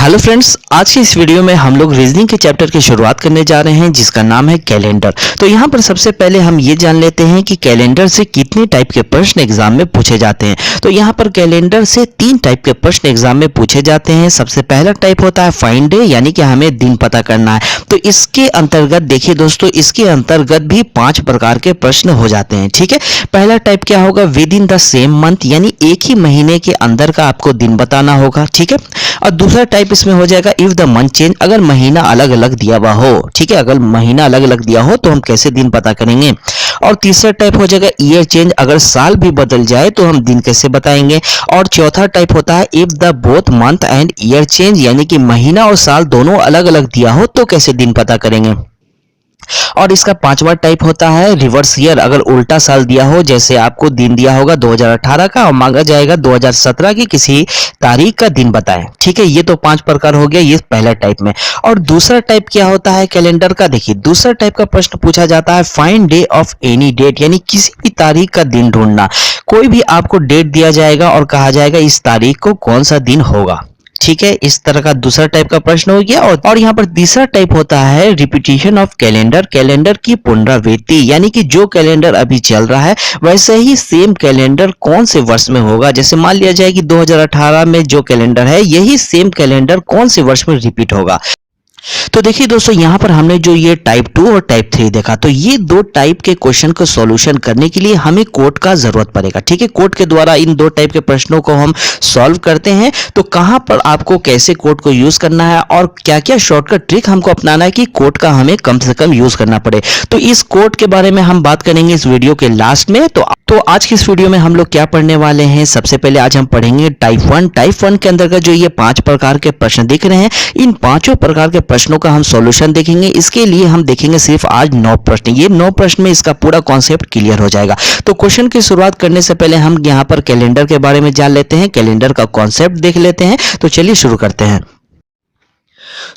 Hello friends, आज की इस वीडियो में हम लोग रीजनिंग के चैप्टर की शुरुआत करने जा रहे हैं जिसका नाम है कैलेंडर। तो यहाँ पर सबसे पहले हम ये जान लेते हैं कि कैलेंडर से कितने टाइप के प्रश्न एग्जाम में पूछे जाते हैं। तो यहाँ पर कैलेंडर से 3 टाइप के प्रश्न एग्जाम में पूछे जाते हैं। सबसे पहला टाइप होता है फाइंड डे, यानी कि हमें दिन पता करना है। तो इसके अंतर्गत देखिए दोस्तों, इसके अंतर्गत भी 5 प्रकार के प्रश्न हो जाते हैं। ठीक है, पहला टाइप क्या होगा, with in the same month, यानी एक ही महीने के अंदर का आपको दिन बताना होगा। ठीक है, और दूसरा टाइप इसमें हो जाएगा इफ द मंथ चेंज, अगर महीना अलग अलग दिया हुआ हो। ठीक है, अगर महीना अलग अलग दिया हो तो हम कैसे दिन पता करेंगे। और तीसरा टाइप हो जाएगा ईयर चेंज, अगर साल भी बदल जाए तो हम दिन कैसे बताएंगे। और चौथा टाइप होता है if the both month and year change, यानी कि महीना और साल दोनों अलग अलग दिया हो तो कैसे दिन पता करेंगे। और इसका 5वां टाइप होता है रिवर्स ईयर, अगर उल्टा साल दिया हो, जैसे आपको दिन दिया होगा 2018 का और मांगा जाएगा 2017 की किसी तारीख का दिन बताएं। ठीक है, ये तो 5 प्रकार हो गया ये पहला टाइप में। और दूसरा टाइप क्या होता है कैलेंडर का, देखिए दूसरा टाइप का प्रश्न पूछा जाता है find day of any date, यानी किसी भी तारीख का दिन ढूंढना। कोई भी आपको डेट दिया जाएगा और कहा जाएगा इस तारीख को कौन सा दिन होगा। ठीक है, इस तरह का दूसरा टाइप का प्रश्न हो गया। और यहाँ पर तीसरा टाइप होता है रिपीटिशन ऑफ कैलेंडर, कैलेंडर की पुनरावृत्ति, यानी कि जो कैलेंडर अभी चल रहा है वैसे ही सेम कैलेंडर कौन से वर्ष में होगा। जैसे मान लिया जाए कि 2018 में जो कैलेंडर है यही सेम कैलेंडर कौन से वर्ष में रिपीट होगा। तो देखिए दोस्तों, यहाँ पर हमने जो ये टाइप 2 और टाइप 3 देखा, तो ये 2 टाइप के क्वेश्चन को सॉल्यूशन करने के लिए हमें कोड का जरूरत पड़ेगा। ठीक है, कोड के द्वारा इन 2 टाइप के प्रश्नों को हम सॉल्व करते हैं। तो कहाँ पर आपको कैसे कोड को यूज करना है और क्या क्या शॉर्टकट ट्रिक हमको अपनाना है कि कोड का हमें कम से कम यूज करना पड़े, तो इस कोड के बारे में हम बात करेंगे इस वीडियो के लास्ट में। तो आज की इस वीडियो में हम लोग क्या पढ़ने वाले हैं, सबसे पहले आज हम पढ़ेंगे टाइप 1। टाइप 1 के अंतर्गत जो ये 5 प्रकार के प्रश्न दिख रहे हैं, इन 5 प्रकार के प्रश्नों का हम सॉल्यूशन देखेंगे। इसके लिए हम देखेंगे सिर्फ आज 9 प्रश्न, ये 9 प्रश्न में इसका पूरा कॉन्सेप्ट क्लियर हो जाएगा। तो क्वेश्चन की शुरुआत करने से पहले हम यहाँ पर कैलेंडर के बारे में जान लेते हैं, कैलेंडर का कॉन्सेप्ट देख लेते हैं। तो चलिए शुरू करते हैं।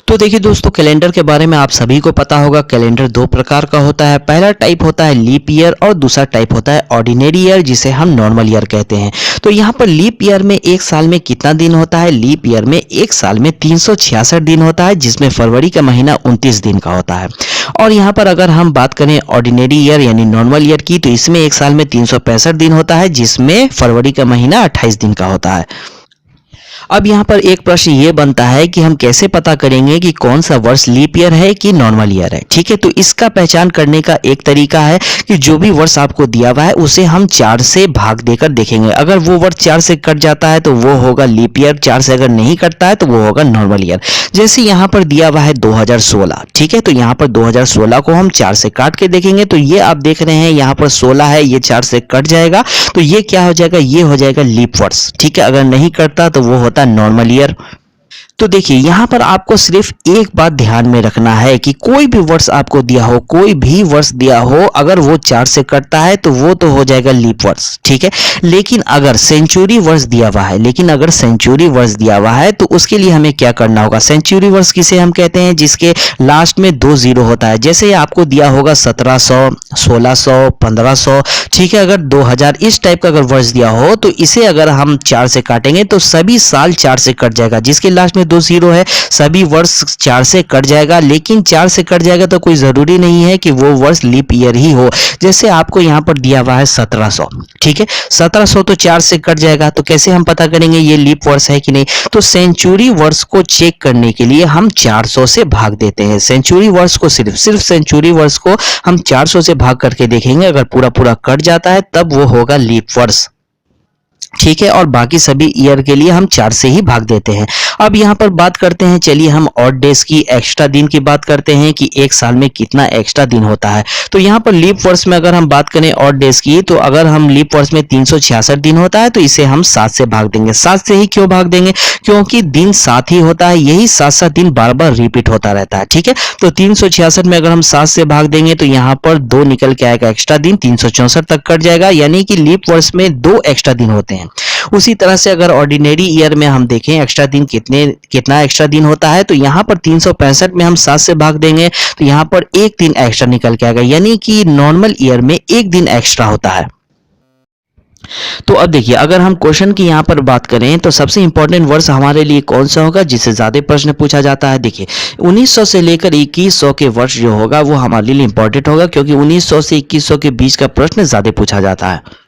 तो देखिए दोस्तों, कैलेंडर के बारे में आप सभी को पता होगा, कैलेंडर 2 प्रकार का होता है। पहला टाइप होता है लीप ईयर और दूसरा टाइप होता है ऑर्डिनरी ईयर, जिसे हम नॉर्मल ईयर कहते हैं। तो यहाँ पर लीप ईयर में एक साल में कितना दिन होता है, लीप ईयर में एक साल में 366 दिन होता है, जिसमें फरवरी का महीना 29 दिन का होता है। और यहाँ पर अगर हम बात करें ऑर्डिनरी ईयर यानी नॉर्मल ईयर की, तो इसमें एक साल में 365 दिन होता है, जिसमें फरवरी का महीना 28 दिन का होता है। अब यहाँ पर एक प्रश्न ये बनता है कि हम कैसे पता करेंगे कि कौन सा वर्ष लीप ईयर है कि नॉर्मल ईयर है। ठीक है, तो इसका पहचान करने का एक तरीका है कि जो भी वर्ष आपको दिया हुआ है उसे हम 4 से भाग देकर देखेंगे। अगर वो वर्ष 4 से कट जाता है तो वो होगा लीप ईयर, 4 से अगर नहीं कटता है तो वो होगा नॉर्मल ईयर। जैसे यहाँ पर दिया हुआ है 2016, ठीक है, तो यहाँ पर 2016 को हम 4 से काट के देखेंगे। तो ये आप देख रहे हैं यहाँ पर 16 है, ये 4 से कट जाएगा, तो ये क्या हो जाएगा, ये हो जाएगा लीप वर्ष। ठीक है, अगर नहीं कटता तो वो होता नॉर्मल ईयर। तो देखिए यहाँ पर आपको सिर्फ एक बात ध्यान में रखना है कि कोई भी वर्ष आपको दिया हो, कोई भी वर्ष दिया हो, अगर वो 4 से कटता है तो वो तो हो जाएगा लीप वर्ष। ठीक है, लेकिन अगर सेंचुरी वर्ष दिया हुआ है, तो उसके लिए हमें क्या करना होगा। सेंचुरी वर्ष किसे हम कहते हैं, जिसके लास्ट में 2 जीरो होता है। जैसे आपको दिया होगा 1700, 1600, 1500, ठीक है, अगर 2000 इस टाइप का अगर वर्ष दिया हो तो इसे अगर हम 4 से काटेंगे तो सभी साल 4 से कट जाएगा, जिसके लास्ट में 2 जीरो है, सभी वर्ष 4 से कट जाएगा। लेकिन 4 से कट जाएगा तो कोई जरूरी नहीं है कि वो वर्ष लीप ईयर ही हो। जैसे आपको यहाँ पर दिया हुआ है 1700, ठीक है, 1700 तो 4 से कट जाएगा, तो कैसे हम पता करेंगे ये लीप वर्ष है कि नहीं। तो सेंचुरी वर्ष को चेक करने के लिए हम 400 से भाग देते हैं। सेंचुरी वर्ष को सिर्फ सेंचुरी वर्ष को हम 400 से भाग करके देखेंगे, अगर पूरा पूरा कट जाता है तब वो होगा लीप वर्ष। ठीक है, और बाकी सभी ईयर के लिए हम 4 से ही भाग देते हैं। अब यहाँ पर बात करते हैं, चलिए हम ऑड डेज की, एक्स्ट्रा दिन की बात करते हैं कि एक साल में कितना एक्स्ट्रा दिन होता है। तो यहाँ पर लीप वर्ष में अगर हम बात करें ऑड डेज की, तो अगर हम लीप वर्ष में 366 दिन होता है तो इसे हम 7 से भाग देंगे। 7 से ही क्यों भाग देंगे, क्योंकि दिन 7 ही होता है, यही 7 दिन बार बार रिपीट होता रहता है। ठीक है, तो 366 में अगर हम 7 से भाग देंगे तो यहाँ पर 2 निकल के आएगा एक्स्ट्रा दिन, 364 तक कट जाएगा, यानी कि लीप वर्ष में 2 एक्स्ट्रा दिन होते हैं। उसी तरह से अगर ऑर्डिनरी ईयर में हम देखें एक्स्ट्रा दिन कितना एक्स्ट्रा दिन होता है, तो यहाँ पर 365 में हम 7 से भाग देंगे तो यहाँ पर 1 दिन एक्स्ट्रा निकल के आएगा, यानी कि नॉर्मल ईयर में 1 दिन एक्स्ट्रा होता है। तो अब देखिए, अगर हम क्वेश्चन की यहाँ पर बात करें तो सबसे इंपॉर्टेंट वर्ष हमारे लिए कौन सा होगा जिससे ज्यादा प्रश्न पूछा जाता है। देखिए 1900 से लेकर 2100 के वर्ष जो होगा वो हमारे लिए इंपॉर्टेंट होगा, क्योंकि 1900 से 2100 के बीच का प्रश्न ज्यादा पूछा जाता है।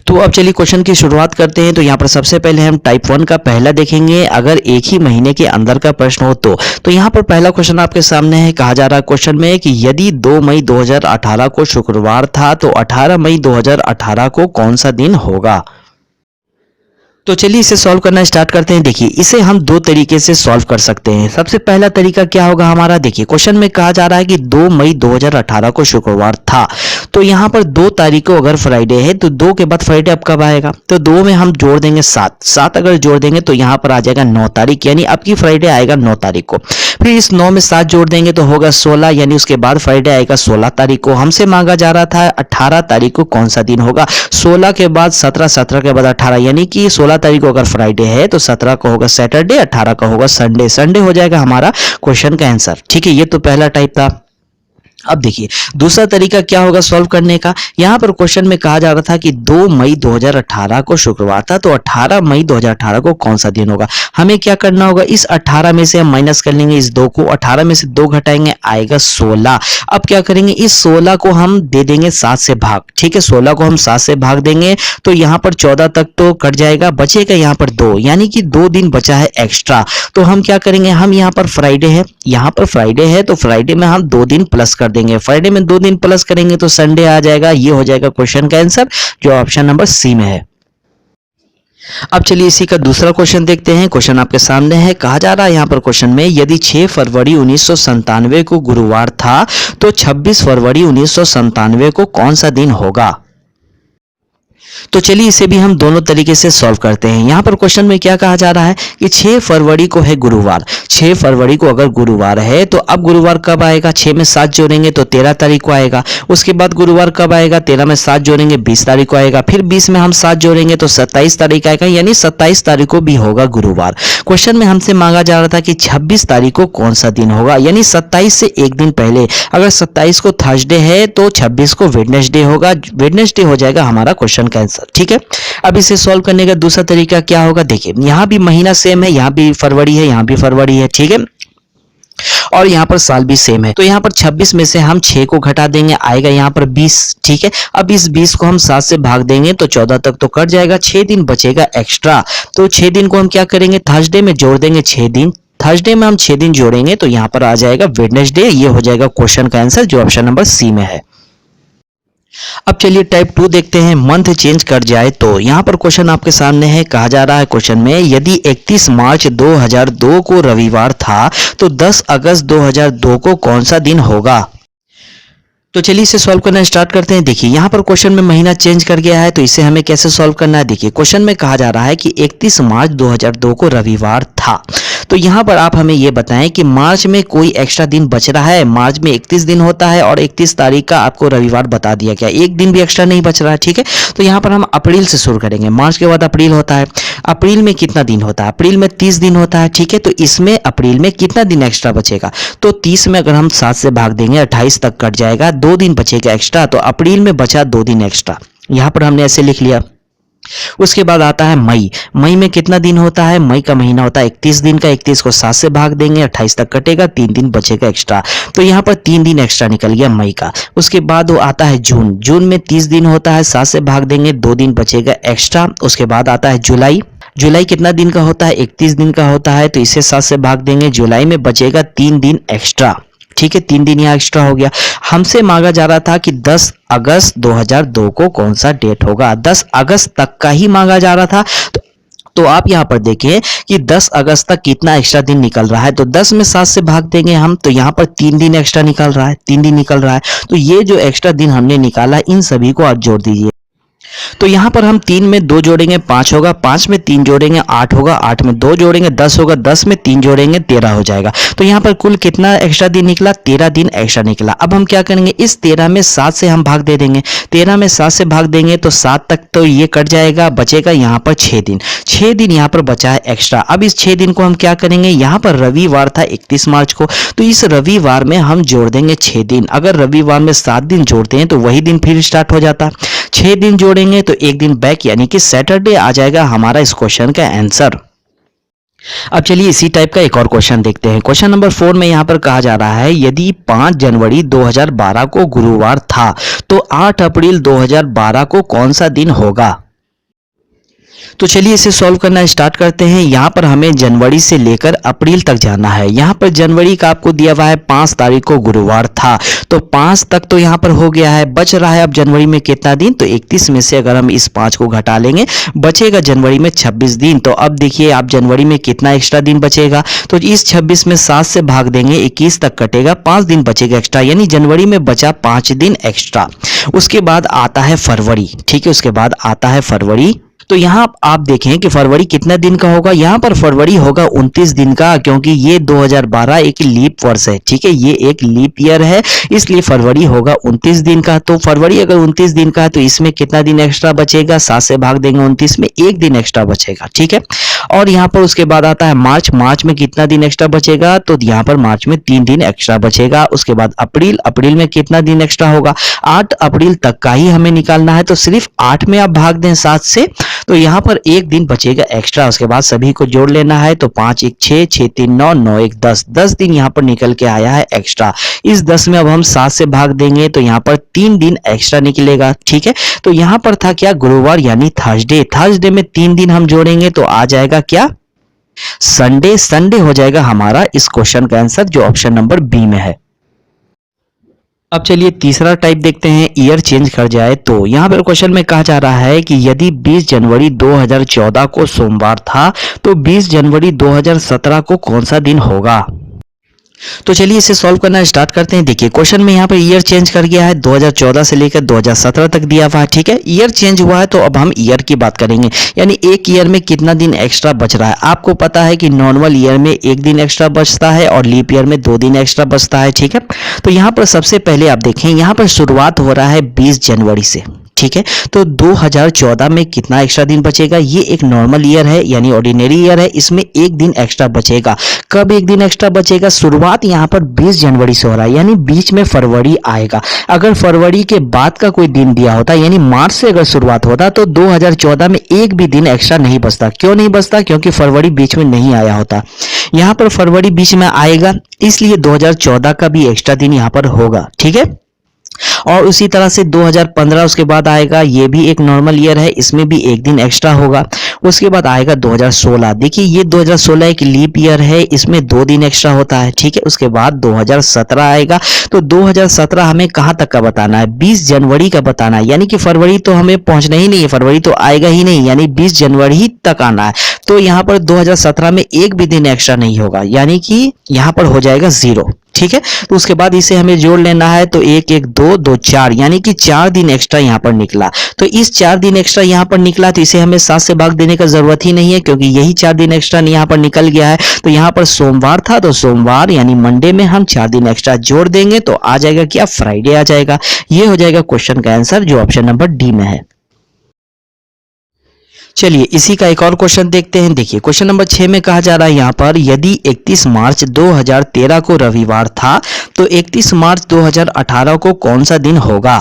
तो अब चलिए क्वेश्चन की शुरुआत करते हैं। तो यहाँ पर सबसे पहले हम टाइप 1 का पहला देखेंगे। अगर एक ही महीने के अंदर का प्रश्न हो तो यहाँ पर पहला क्वेश्चन आपके सामने है। कहा जा रहा है क्वेश्चन में कि यदि 2 मई 2018 को शुक्रवार था तो 18 मई 2018 को कौन सा दिन होगा। तो चलिए इसे सॉल्व करना स्टार्ट करते हैं। देखिए इसे हम दो तरीके से सॉल्व कर सकते हैं। सबसे पहला तरीका क्या होगा हमारा, देखिए क्वेश्चन में कहा जा रहा है कि 2 मई 2018 को शुक्रवार था, तो यहाँ पर 2 तारीख को अगर फ्राइडे है तो 2 के बाद फ्राइडे अब कब आएगा, तो 2 में हम जोड़ देंगे 7 अगर जोड़ देंगे तो यहाँ पर आ जाएगा 9 तारीख, यानी अब की फ्राइडे आएगा 9 तारीख को। फिर इस 9 में 7 जोड़ देंगे तो होगा 16, यानी उसके बाद फ्राइडे आएगा 16 तारीख को। हमसे मांगा जा रहा था 18 तारीख को कौन सा दिन होगा। 16 के बाद 17, 17 के बाद 18, यानी कि 16 तारीख को अगर फ्राइडे है तो 17 को होगा सैटरडे, 18 का होगा संडे। संडे हो जाएगा हमारा क्वेश्चन का आंसर। ठीक है, ये तो पहला टाइप था। अब देखिए दूसरा तरीका क्या होगा सॉल्व करने का। यहां पर क्वेश्चन में कहा जा रहा था कि 2 मई 2018 को शुक्रवार था, तो 18 मई 2018 को कौन सा दिन होगा। हमें क्या करना होगा, इस 18 में से हम माइनस कर लेंगे इस 2 को, 18 में से 2 घटाएंगे आएगा 16। अब क्या करेंगे, इस 16 को हम दे देंगे 7 से भाग। ठीक है, 16 को हम 7 से भाग देंगे तो यहाँ पर 14 तक तो कट जाएगा, बचेगा यहाँ पर 2, यानी कि 2 दिन बचा है एक्स्ट्रा। तो हम क्या करेंगे, हम यहाँ पर फ्राइडे है, यहाँ पर फ्राइडे है तो फ्राइडे में हम 2 दिन प्लस कर देंगे। फ्राइडे में 2 दिन प्लस करेंगे तो संडे आ जाएगा। ये हो जाएगा क्वेश्चन का आंसर, जो ऑप्शन नंबर सी में है। अब चलिए इसी का दूसरा क्वेश्चन देखते हैं। क्वेश्चन आपके सामने है। कहा जा रहा है यहाँ पर क्वेश्चन में, यदि 6 फरवरी 1997 को गुरुवार था तो 26 फरवरी 1997 को कौन सा दिन होगा। तो चलिए इसे भी हम दोनों तरीके से सॉल्व करते हैं। यहाँ पर क्वेश्चन में क्या कहा जा रहा है कि 6 फरवरी को है गुरुवार। 6 फरवरी को अगर गुरुवार है तो अब गुरुवार कब आएगा, 6 में 7 जोड़ेंगे तो 13 तारीख को आएगा। उसके बाद गुरुवार कब आएगा, 13 में 7 जोड़ेंगे 20 तारीख को आएगा। फिर 20 में हम 7 जोड़ेंगे तो 27 तारीख आएगा, यानी 27 तारीख को भी होगा गुरुवार। क्वेश्चन में हमसे मांगा जा रहा था कि 26 तारीख को कौन सा दिन होगा, यानी 27 से एक दिन पहले। अगर 27 को थर्सडे है तो 26 को वेडनेसडे होगा। वेडनेसडे हो जाएगा हमारा क्वेश्चन का आंसर। ठीक है, अब इसे सॉल्व करने का दूसरा तरीका क्या होगा। देखिए यहां भी महीना सेम है, यहां भी फरवरी है, यहां भी फरवरी है। ठीक है, और यहाँ पर साल भी सेम है। तो यहाँ पर 26 में से हम 6 को घटा देंगे, आएगा यहाँ पर 20। ठीक है, अब इस 20 को हम 7 से भाग देंगे तो 14 तक तो कट जाएगा, 6 दिन बचेगा एक्स्ट्रा। तो 6 दिन को हम क्या करेंगे, थर्सडे में जोड़ देंगे 6 दिन। थर्सडे में हम 6 दिन जोड़ेंगे तो यहाँ पर आ जाएगा वेडनेसडे। ये हो जाएगा क्वेश्चन का आंसर, जो ऑप्शन नंबर सी में है। अब चलिए टाइप 2 देखते हैं। मंथ चेंज कर जाए तो यहाँ पर क्वेश्चन आपके सामने है। कहा जा रहा है क्वेश्चन में, यदि 31 मार्च 2002 को रविवार था तो 10 अगस्त 2002 को कौन सा दिन होगा। तो चलिए इसे सॉल्व करना स्टार्ट करते हैं। देखिए यहाँ पर क्वेश्चन में महीना चेंज कर गया है, तो इसे हमें कैसे सॉल्व करना है। देखिए क्वेश्चन में कहा जा रहा है कि 31 मार्च 2002 को रविवार था। तो यहाँ पर आप हमें ये बताएं कि मार्च में कोई एक्स्ट्रा दिन बच रहा है। मार्च में 31 दिन होता है और 31 तारीख का आपको रविवार बता दिया गया, एक दिन भी एक्स्ट्रा नहीं बच रहा है। ठीक है, तो यहाँ पर हम अप्रैल से शुरू करेंगे। मार्च के बाद अप्रैल होता है। अप्रैल में कितना दिन होता है, अप्रैल में 30 दिन होता है। ठीक है, तो इसमें अप्रैल में कितना दिन एक्स्ट्रा बचेगा, तो 30 में अगर हम 7 से भाग देंगे 28 तक कट जाएगा, 2 दिन बचेगा एक्स्ट्रा। तो अप्रैल में बचा 2 दिन एक्स्ट्रा, यहाँ पर हमने ऐसे लिख लिया। उसके बाद आता है मई। मई में कितना दिन होता है, मई का महीना होता है 31 दिन का। 31 को 7 से भाग देंगे, 28 तक कटेगा, 3 दिन बचेगा एक्स्ट्रा। तो यहाँ पर 3 दिन एक्स्ट्रा निकल गया मई का। उसके बाद वो आता है जून। जून में 30 दिन होता है, 7 से भाग देंगे, 2 दिन बचेगा एक्स्ट्रा। उसके बाद आता है जुलाई। जुलाई कितना दिन का होता है, 31 दिन का होता है, तो इसे 7 से भाग देंगे, जुलाई में बचेगा 3 दिन एक्स्ट्रा। ठीक है, 3 दिन यहाँ एक्स्ट्रा हो गया। हमसे मांगा जा रहा था कि 10 अगस्त 2002 को कौन सा डेट होगा। 10 अगस्त तक का ही मांगा जा रहा था। तो आप यहाँ पर देखें कि 10 अगस्त तक कितना एक्स्ट्रा दिन निकल रहा है। तो 10 में 7 से भाग देंगे हम, तो यहाँ पर 3 दिन एक्स्ट्रा निकल रहा है, 3 दिन निकल रहा है। तो ये जो एक्स्ट्रा दिन हमने निकाला, इन सभी को आप जोड़ दीजिए। तो यहाँ पर हम 3 में 2 जोड़ेंगे 5 होगा, 5 में 3 जोड़ेंगे 8 होगा, 8 में 2 जोड़ेंगे 10 होगा, 10 में 3 जोड़ेंगे 13 हो जाएगा। तो यहाँ पर कुल कितना एक्स्ट्रा दिन निकला, 13 दिन एक्स्ट्रा निकला। अब हम क्या करेंगे, इस 13 में 7 से हम भाग दे देंगे। 13 में 7 से भाग देंगे तो 7 तक तो ये कट जाएगा, बचेगा यहाँ पर 6 दिन। 6 दिन यहाँ पर बचा है एक्स्ट्रा। अब इस 6 दिन को हम क्या करेंगे, यहाँ पर रविवार था 31 मार्च को, तो इस रविवार में हम जोड़ देंगे 6 दिन। अगर रविवार में 7 दिन जोड़ते हैं तो वही दिन फिर स्टार्ट हो जाता। 6 दिन जोड़ेंगे देंगे तो एक दिन बैक यानी कि सैटरडे आ जाएगा हमारा इस क्वेश्चन का आंसर। अब चलिए इसी टाइप का एक और क्वेश्चन देखते हैं। क्वेश्चन नंबर 4 में यहाँ पर कहा जा रहा है यदि 5 जनवरी 2012 को गुरुवार था तो 8 अप्रैल 2012 को कौन सा दिन होगा। तो चलिए इसे सॉल्व करना स्टार्ट करते हैं। यहाँ पर हमें जनवरी से लेकर अप्रैल तक जाना है। यहाँ पर जनवरी का आपको दिया हुआ है 5 तारीख को गुरुवार था, तो 5 तक तो यहाँ पर हो गया है। बच रहा है अब जनवरी में कितना दिन, तो 31 में से अगर हम इस 5 को घटा लेंगे बचेगा जनवरी में 26 दिन। तो अब देखिए आप जनवरी में कितना एक्स्ट्रा दिन बचेगा, तो इस 26 में 7 से भाग देंगे 21 तक कटेगा, 5 दिन बचेगा एक्स्ट्रा, यानी जनवरी में बचा 5 दिन एक्स्ट्रा। उसके बाद आता है फरवरी, ठीक है, उसके बाद आता है फरवरी। तो यहाँ आप देखें कि फरवरी कितना दिन का होगा, यहाँ पर फरवरी होगा 29 दिन का, क्योंकि ये 2012 एक लीप वर्ष है, ठीक है, ये एक लीप ईयर है, इसलिए फरवरी होगा 29 दिन का। तो फरवरी अगर 29 दिन का है तो इसमें कितना दिन एक्स्ट्रा बचेगा, 7 से भाग देंगे 29 में 1 दिन एक्स्ट्रा बचेगा, ठीक है। और यहाँ पर उसके बाद आता है मार्च, मार्च में कितना दिन एक्स्ट्रा बचेगा, तो यहाँ पर मार्च में 3 दिन एक्स्ट्रा बचेगा। उसके बाद अप्रैल, अप्रैल में कितना दिन एक्स्ट्रा होगा, 8 अप्रैल तक का ही हमें निकालना है, तो सिर्फ 8 में आप भाग दें 7 से, तो यहाँ पर 1 दिन बचेगा एक्स्ट्रा। उसके बाद सभी को जोड़ लेना है, तो 5 1 6, 6 3 9, 9 1 10, 10 दिन यहाँ पर निकल के आया है एक्स्ट्रा। इस 10 में अब हम 7 से भाग देंगे तो यहाँ पर 3 दिन एक्स्ट्रा निकलेगा, ठीक है। तो यहाँ पर था क्या, गुरुवार यानी थर्सडे, थर्सडे में 3 दिन हम जोड़ेंगे तो आ जाएगा क्या, संडे, संडे हो जाएगा हमारा इस क्वेश्चन का आंसर जो ऑप्शन नंबर बी में है। अब चलिए तीसरा टाइप देखते हैं, ईयर चेंज कर जाए तो। यहाँ पर क्वेश्चन में कहा जा रहा है कि यदि 20 जनवरी 2014 को सोमवार था तो 20 जनवरी 2017 को कौन सा दिन होगा। तो चलिए इसे सॉल्व करना स्टार्ट करते हैं। देखिए क्वेश्चन में यहाँ पर ईयर चेंज कर गया है, 2014 से लेकर 2017 तक दिया हुआ है, ठीक है। ईयर चेंज हुआ है तो अब हम ईयर की बात करेंगे, यानी एक ईयर में कितना दिन एक्स्ट्रा बच रहा है। आपको पता है कि नॉर्मल ईयर में 1 दिन एक्स्ट्रा बचता है और लीप ईयर में 2 दिन एक्स्ट्रा बचता है, ठीक है। तो यहाँ पर सबसे पहले आप देखें, यहाँ पर शुरुआत हो रहा है 20 जनवरी से, ठीक है। तो 2014 में कितना एक्स्ट्रा दिन बचेगा, ये एक नॉर्मल ईयर है यानी ऑर्डिनरी ईयर है, इसमें 1 दिन एक्स्ट्रा बचेगा। कब 1 दिन एक्स्ट्रा बचेगा, शुरुआत यहाँ पर 20 जनवरी से हो रहा है, यानी बीच में फरवरी आएगा। अगर फरवरी के बाद का कोई दिन दिया होता, यानी मार्च से अगर शुरुआत होता, तो 2014 में 1 भी दिन एक्स्ट्रा नहीं बचता। क्यों नहीं बचता, क्योंकि फरवरी बीच में नहीं आया होता। यहाँ पर फरवरी बीच में आएगा, इसलिए 2014 का भी एक्स्ट्रा दिन यहाँ पर होगा, ठीक है। और उसी तरह से 2015 उसके बाद आएगा, ये भी एक नॉर्मल ईयर है, इसमें भी 1 दिन एक्स्ट्रा होगा। उसके बाद आएगा 2016, देखिए ये 2016 एक लीप ईयर है, इसमें 2 दिन एक्स्ट्रा होता है, ठीक है। उसके बाद 2017 आएगा, तो 2017 हमें कहाँ तक का बताना है, 20 जनवरी का बताना है, यानी कि फरवरी तो हमें पहुंचना ही नहीं है, फरवरी तो आएगा ही नहीं, यानी 20 जनवरी ही तक आना है। तो यहाँ पर 2017 में 1 भी दिन एक्स्ट्रा नहीं होगा, यानी कि यहाँ पर हो जाएगा 0, ठीक है। तो उसके बाद इसे हमें जोड़ लेना है, तो 1 1 2 2 4, यानी कि 4 दिन एक्स्ट्रा यहाँ पर निकला। तो इस 4 दिन एक्स्ट्रा यहाँ पर निकला, तो इसे हमें 7 से भाग देने का जरूरत ही नहीं है, क्योंकि यही 4 दिन एक्स्ट्रा यहाँ पर निकल गया है। तो यहाँ पर सोमवार था, तो सोमवार यानी मंडे में हम 4 दिन एक्स्ट्रा जोड़ देंगे तो आ जाएगा क्या, फ्राइडे आ जाएगा। ये हो जाएगा क्वेश्चन का आंसर जो ऑप्शन नंबर डी में है। चलिए इसी का एक और क्वेश्चन देखते हैं। देखिए क्वेश्चन नंबर 6 में कहा जा रहा है यहाँ पर, यदि 31 मार्च 2013 को रविवार था तो 31 मार्च 2018 को कौन सा दिन होगा।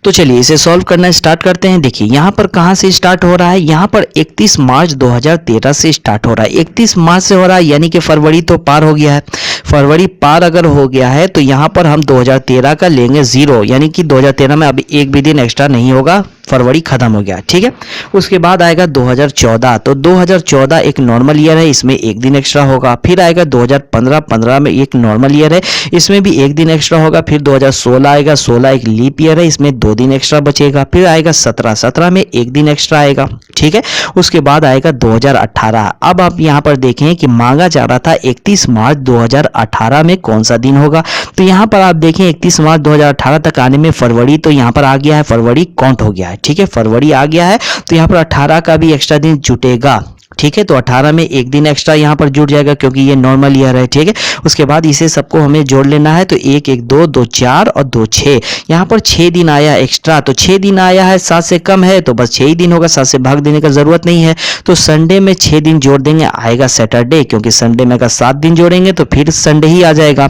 तो चलिए इसे सॉल्व करना स्टार्ट करते हैं। देखिए यहाँ पर कहाँ से स्टार्ट हो रहा है, यहाँ पर 31 मार्च 2013 से स्टार्ट हो रहा है। 31 मार्च से हो रहा है, यानी कि फरवरी तो पार हो गया है। फरवरी पार अगर हो गया है तो यहाँ पर हम 2013 का लेंगे 0, यानी कि 2013 में अभी 1 भी दिन एक्स्ट्रा नहीं होगा, फरवरी खत्म हो गया, ठीक है। उसके बाद आएगा 2014, तो 2014 एक नॉर्मल ईयर है, इसमें 1 दिन एक्स्ट्रा होगा। फिर आएगा 2015, 15 में एक नॉर्मल ईयर है, इसमें भी 1 दिन एक्स्ट्रा होगा। फिर 2016 आएगा, 16 एक लीप ईयर है, इसमें 2 दिन एक्स्ट्रा बचेगा। फिर आएगा 17, 17 में 1 दिन एक्स्ट्रा आएगा, ठीक है। उसके बाद आएगा 2018। अब आप यहाँ पर देखें कि मांगा जा रहा था 31 मार्च 2018 में कौन सा दिन होगा, तो यहाँ पर आप देखें 31 मार्च 2018 तक आने में फरवरी तो यहाँ पर आ गया है, फरवरी काउंट हो गया है, ठीक है, फरवरी आ गया है। तो यहाँ पर 18 का भी एक्स्ट्रा दिन जुटेगा, ठीक है। तो 18 में 1 दिन एक्स्ट्रा यहाँ पर जुट जाएगा, क्योंकि ये नॉर्मल ईयर है, ठीक है। उसके बाद इसे सबको हमें जोड़ लेना है, तो 1 1 2 2 4 और 2 6, यहाँ पर 6 दिन आया एक्स्ट्रा। तो 6 दिन आया है, 7 से कम है तो बस 6 ही दिन होगा, 7 से भाग देने का जरूरत नहीं है। तो संडे में 6 दिन जोड़ देंगे, आएगा सैटरडे, क्योंकि संडे में अगर 7 दिन जोड़ेंगे तो फिर संडे ही आ जाएगा।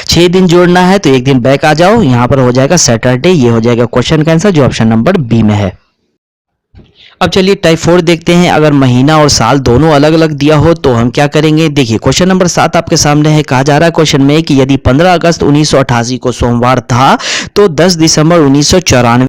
6 दिन जोड़ना है तो एक दिन बैक आ जाओ, यहाँ पर हो जाएगा सैटरडे, ये हो जाएगा क्वेश्चन का आंसर जो ऑप्शन नंबर बी में है। अब चलिए टाइप 4 देखते हैं। अगर महीना और साल दोनों अलग अलग दिया हो तो हम क्या करेंगे। देखिए क्वेश्चन नंबर 7 आपके सामने है। कहा जा रहा है क्वेश्चन में कि यदि 15 अगस्त 1988 को सोमवार था तो 10 दिसंबर 1994।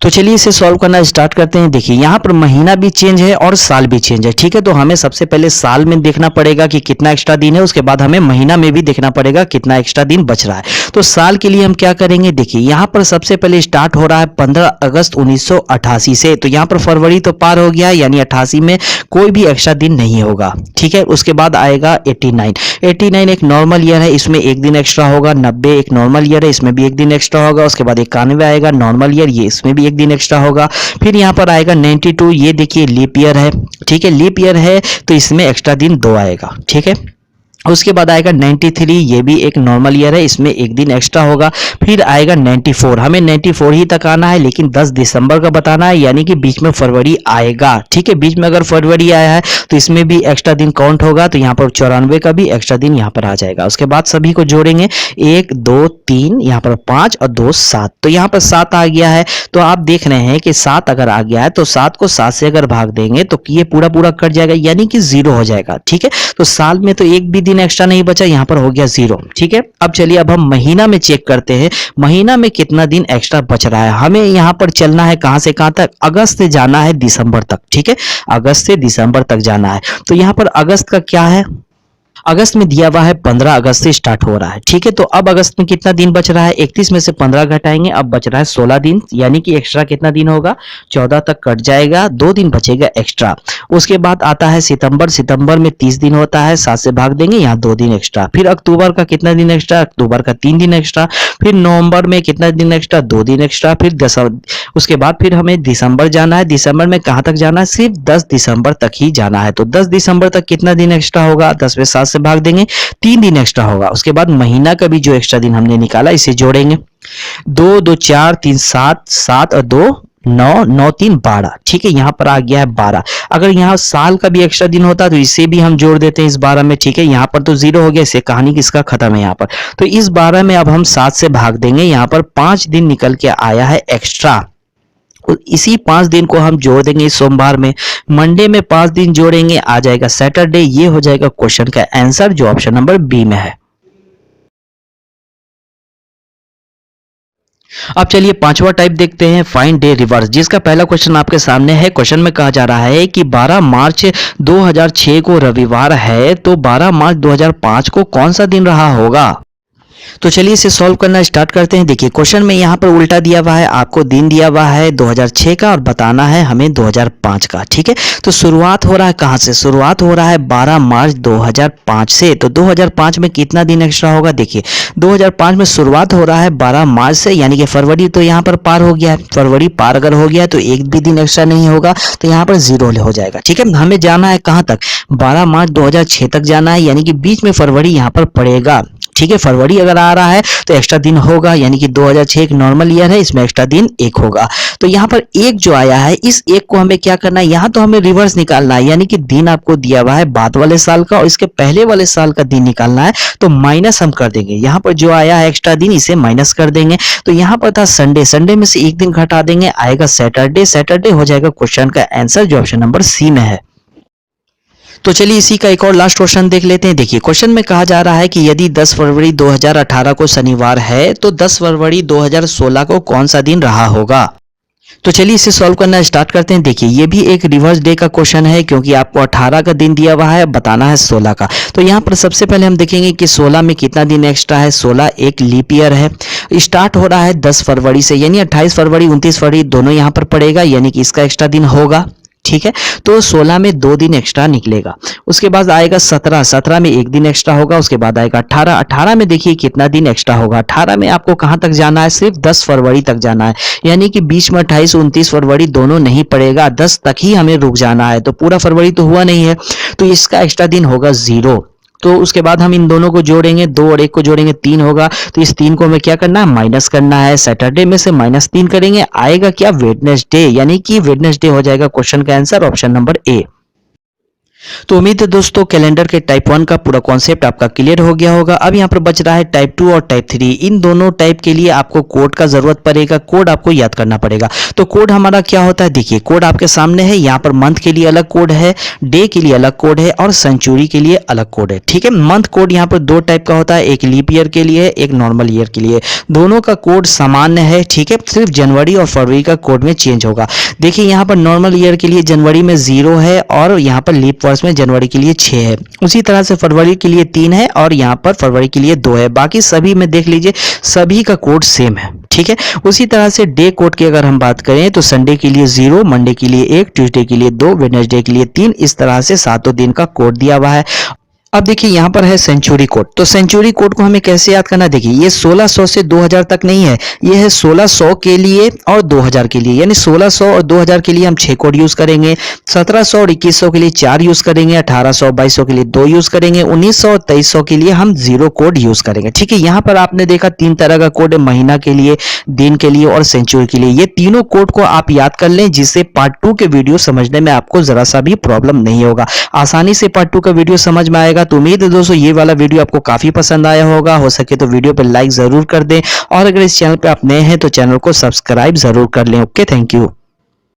तो चलिए इसे सॉल्व करना स्टार्ट करते हैं। देखिए यहाँ पर महीना भी चेंज है और साल भी चेंज है, ठीक है। तो हमें सबसे पहले साल में देखना पड़ेगा कि कितना एक्स्ट्रा दिन है, उसके बाद हमें महीना में भी देखना पड़ेगा कितना एक्स्ट्रा दिन बच रहा है। तो साल के लिए हम क्या करेंगे। देखिए यहाँ पर सबसे पहले स्टार्ट हो रहा है 15 अगस्त 1988 से, तो यहाँ पर फरवरी तो पार हो गया, यानी 88 में कोई भी एक्स्ट्रा दिन नहीं होगा, ठीक है। उसके बाद आएगा 89 एक नॉर्मल ईयर है, इसमें एक दिन एक्स्ट्रा होगा। 90 एक नॉर्मल ईयर है, इसमें भी एक दिन एक्स्ट्रा होगा। उसके बाद 91 आएगा नॉर्मल ईयर, ये इसमें भी एक दिन एक्स्ट्रा होगा। फिर यहाँ पर आएगा 92, ये देखिए लीप ईयर है, ठीक है। लीप ईयर है तो इसमें एक्स्ट्रा दिन 2 आएगा, ठीक है। उसके बाद आएगा 93, ये भी एक नॉर्मल ईयर है, इसमें एक दिन एक्स्ट्रा होगा। फिर आएगा 94, हमें 94 ही तक आना है, लेकिन 10 दिसंबर का बताना है, यानी कि बीच में फरवरी आएगा, ठीक है। बीच में अगर फरवरी आया है तो इसमें भी एक्स्ट्रा दिन काउंट होगा, तो यहाँ पर 94 का भी एक्स्ट्रा दिन यहाँ पर आ जाएगा। उसके बाद सभी को जोड़ेंगे, 1 2 3, यहाँ पर 5 और 2 7, तो यहाँ पर 7 आ गया है। तो आप देख रहे हैं कि 7 अगर आ गया है तो 7 को 7 से अगर भाग देंगे तो ये पूरा पूरा कट जाएगा, यानी कि 0 हो जाएगा, ठीक है। तो साल में तो एक भी दिन एक्स्ट्रा नहीं बचा, यहां पर हो गया 0, ठीक है। अब चलिए अब हम महीना में चेक करते हैं, महीना में कितना दिन एक्स्ट्रा बच रहा है। हमें यहां पर चलना है कहां से कहां तक, अगस्त से जाना है दिसंबर तक, ठीक है। अगस्त से दिसंबर तक जाना है। तो यहां पर अगस्त का क्या है, अगस्त में दिया हुआ है 15 अगस्त से स्टार्ट हो रहा है, ठीक है। तो अब अगस्त में कितना दिन बच रहा है, 31 में से 15 घटाएंगे, अब बच रहा है 16 दिन, यानी कि एक्स्ट्रा कितना दिन होगा, 14 तक कट जाएगा, 2 दिन बचेगा एक्स्ट्रा। उसके बाद आता है सितंबर, सितंबर में 30 दिन होता है, 7 से भाग देंगे, यहाँ 2 दिन एक्स्ट्रा। फिर अक्टूबर का कितना दिन एक्स्ट्रा, अक्टूबर का 3 दिन एक्स्ट्रा। फिर नवंबर में कितना दिन एक्स्ट्रा, 2 दिन एक्स्ट्रा। फिर उसके बाद फिर हमें दिसंबर जाना है, दिसंबर में कहां तक जाना है, सिर्फ 10 दिसंबर तक ही जाना है। तो 10 दिसंबर तक कितना दिन एक्स्ट्रा होगा, 10 में 7 से भाग देंगे, 3 दिन एक्स्ट्रा होगा। उसके बाद महीना का भी जो एक्स्ट्रा दिन हमने निकाला इसे जोड़ेंगे, 2 2 4 3 7, 7 और 2 9, 9 3 12, ठीक है। यहां पर आ गया है 12। अगर यहां साल का भी एक्स्ट्रा दिन होता तो इसे भी हम जोड़ देते हैं इस 12 में, ठीक है। यहां पर तो 0 हो गया, इससे कहानी किसका खत्म है यहां पर। तो इस 12 में अब हम 7 से भाग देंगे, यहां पर 5 दिन निकल के आया है एक्स्ट्रा। इसी 5 दिन को हम जोड़ देंगे इस सोमवार में, मंडे में 5 दिन जोड़ेंगे, आ जाएगा सैटरडे, ये हो जाएगा क्वेश्चन का आंसर जो ऑप्शन नंबर बी में है। अब चलिए पांचवा टाइप देखते हैं, फाइंड डे रिवर्स, जिसका पहला क्वेश्चन आपके सामने है। क्वेश्चन में कहा जा रहा है कि 12 मार्च 2006 को रविवार है, तो 12 मार्च 2005 को कौन सा दिन रहा होगा। तो चलिए इसे सॉल्व करना स्टार्ट करते हैं। देखिए क्वेश्चन में यहाँ पर उल्टा दिया हुआ है, आपको दिन दिया हुआ है 2006 का और बताना है हमें 2005 का, ठीक है। तो शुरुआत हो रहा है कहाँ से, शुरुआत हो रहा है 12 मार्च 2005 से। तो 2005 में कितना दिन एक्स्ट्रा होगा, देखिए 2005 में शुरुआत हो रहा है 12 मार्च से, यानी कि फरवरी तो यहाँ पर पार हो गया है, फरवरी पार अगर हो गया तो एक भी दिन एक्स्ट्रा नहीं होगा, तो यहाँ पर 0 हो जाएगा, ठीक है। हमें जाना है कहाँ तक, 12 मार्च 2006 तक जाना है, यानी कि बीच में फरवरी यहाँ पर पड़ेगा, ठीक है। फरवरी अगर आ रहा है तो एक्स्ट्रा दिन होगा, यानी कि 2006 एक नॉर्मल ईयर है, इसमें एक्स्ट्रा दिन 1 होगा। तो यहाँ पर 1 जो आया है, इस 1 को हमें क्या करना है, यहाँ तो हमें रिवर्स निकालना है, यानी कि दिन आपको दिया हुआ है बाद वाले साल का और इसके पहले वाले साल का दिन निकालना है। तो माइनस हम कर देंगे, यहाँ पर जो आया है एक्स्ट्रा दिन इसे माइनस कर देंगे। तो यहाँ पर था संडे, संडे में से 1 दिन घटा देंगे, आएगा सैटरडे, सैटरडे हो जाएगा क्वेश्चन का आंसर जो ऑप्शन नंबर सी में है। तो चलिए इसी का एक और लास्ट क्वेश्चन देख लेते हैं। देखिए क्वेश्चन में कहा जा रहा है कि यदि 10 फरवरी 2018 को शनिवार है, तो 10 फरवरी 2016 को कौन सा दिन रहा होगा। तो चलिए इसे सॉल्व करना स्टार्ट करते हैं। देखिए ये भी एक रिवर्स डे का क्वेश्चन है, क्योंकि आपको 18 का दिन दिया हुआ है, बताना है 16 का। तो यहाँ पर सबसे पहले हम देखेंगे कि 16 में कितना दिन एक्स्ट्रा है। 16 एक लीप ईयर है, स्टार्ट हो रहा है 10 फरवरी से, यानी 28 फरवरी 29 फरवरी दोनों यहाँ पर पड़ेगा, यानी कि इसका एक्स्ट्रा दिन होगा, ठीक है। तो 16 में 2 दिन एक्स्ट्रा निकलेगा। उसके बाद आएगा 17, 17 में 1 दिन एक्स्ट्रा होगा। उसके बाद आएगा 18, 18 में देखिए कितना दिन एक्स्ट्रा होगा। 18 में आपको कहां तक जाना है, सिर्फ 10 फरवरी तक जाना है, यानी कि बीच में 28 29 फरवरी दोनों नहीं पड़ेगा, 10 तक ही हमें रुक जाना है। तो पूरा फरवरी तो हुआ नहीं है, तो इसका एक्स्ट्रा दिन होगा 0। तो उसके बाद हम इन दोनों को जोड़ेंगे, 2 और 1 को जोड़ेंगे 3 होगा। तो इस 3 को हमें क्या करना है, माइनस करना है। सैटरडे में से -3 करेंगे, आएगा क्या, वेडनेसडे, यानी कि वेडनेसडे हो जाएगा क्वेश्चन का आंसर ऑप्शन नंबर ए। तो उम्मीद है दोस्तों कैलेंडर के टाइप 1 का पूरा कॉन्सेप्ट आपका क्लियर हो गया होगा। अब यहाँ पर बच रहा है टाइप 2 और टाइप 3। इन दोनों टाइप के लिए आपको कोड का जरूरत पड़ेगा, कोड आपको याद करना पड़ेगा। तो कोड हमारा क्या होता है, देखिए कोड आपके सामने है। यहाँ पर मंथ के लिए अलग कोड है, डे के लिए अलग कोड है और सेंचुरी के लिए अलग कोड है। ठीक है, मंथ कोड यहाँ पर दो टाइप का होता है, एक लीप ईयर के लिए, एक नॉर्मल ईयर के लिए। दोनों का कोड सामान्य है। ठीक है, सिर्फ जनवरी और फरवरी का कोड में चेंज होगा। देखिए यहाँ पर नॉर्मल ईयर के लिए जनवरी में 0 है और यहाँ पर लीप वर्ष में जनवरी के लिए 6 है। उसी तरह से फरवरी के लिए 3 है और यहाँ पर फरवरी के लिए 2 है। बाकी सभी में देख लीजिए सभी का कोड सेम है। ठीक है, उसी तरह से डे कोड की अगर हम बात करें तो संडे के लिए 0, मंडे के लिए 1, ट्यूसडे के लिए 2, वेडनेसडे के लिए 3, इस तरह से सातों दिन का कोड दिया हुआ है। अब देखिए यहाँ पर है सेंचुरी कोड। तो सेंचुरी कोड को हमें कैसे याद करना, देखिए ये 1600 से 2000 तक नहीं है, ये है 1600 के लिए और 2000 के लिए। यानी 1600 और 2000 के लिए हम 6 कोड यूज करेंगे, 1700 और 2100 के लिए 4 यूज करेंगे, 1800 और 2200 के लिए 2 यूज करेंगे, 1900 और 2300 के लिए हम 0 कोड यूज करेंगे। ठीक है, यहाँ पर आपने देखा 3 तरह का कोड है, महीना के लिए, दिन के लिए और सेंचुरी के लिए। ये तीनों कोड को आप याद कर लें, जिससे पार्ट 2 के वीडियो समझने में आपको जरा सा भी प्रॉब्लम नहीं होगा। आसानी से पार्ट 2 का वीडियो समझ में आएगा। तो उम्मीद है दोस्तों ये वाला वीडियो आपको काफी पसंद आया होगा। हो सके तो वीडियो पर लाइक जरूर कर दें और अगर इस चैनल पे आप नए हैं तो चैनल को सब्सक्राइब जरूर कर लें। Okay, thank you.